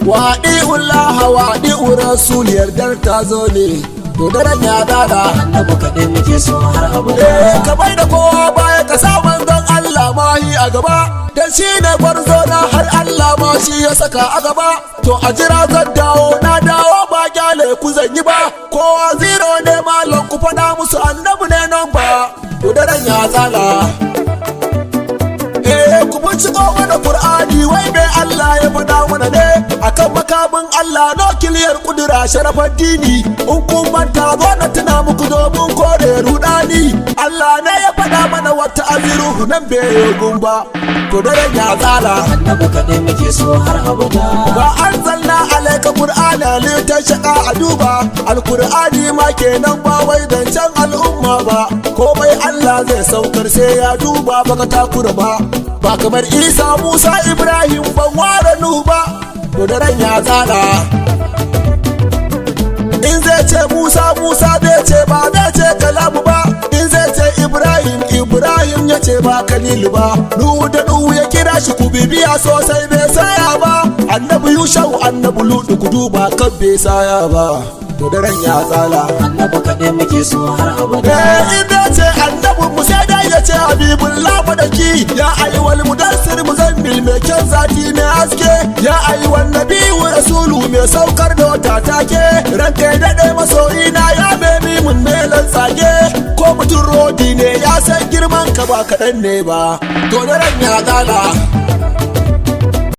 wadi'ullah wadi'ur rasul yardar ta zo ne to daren ya dada annabi kaɗai muke so har abada. ka bai da kowa baya ka sa manzon Allah mahi a gaba dan shi ne gwarzo na har Allah ma shi ya saka a gaba to a jira zan dawo na dawo ba gyale ku zan yi ba kowa zero ne malam ku faɗa musu annabi ne nan ba to daren ya tsala ku binciko mana Qur'ani wai bai Allah ya faɗa mana ne akan makamin Allah no kiliyar kudura sharafar dini in kun manta zo na tuna muku domin kore rudani Allah ne ya faɗa mana wata aziruhu nan bai gumba to daren ya tsala annabi kaɗai muke so har abada. ba anzalna alayka qur'ana litashqa a duba alqur'ani ma kenan ba wai zancen al'umma ba komai Allah zai saukar sai ya duba baka takura ba kamar Isa Musa Ibrahim ban ware Nuhu ba to daren ya tsala in zai ce Musa zai ce ba zai ce kalamu ba in zai ce Ibrahim ya ce ba Kalilu ba Nuhu da Nuhu ya kira shi ku bibiya sosai bai saya ba annabi Yushau annabi Lutu ku duba kan bai saya ba to daren ya tsala annabi kaɗai muke so har abada. in zai ce annabi mu sai dai ya ce Habibullah madaki ya ayyuhal mudassir muzammil mai kyan zati mai haske ya ayyuhan nabiyyu rasulu mai saukar da wata take ranka ya daɗe masoyina ya memi mun melan tsage ko mutum rodi ne ya san girman ka ba kaɗan ne ba to daren ya tsala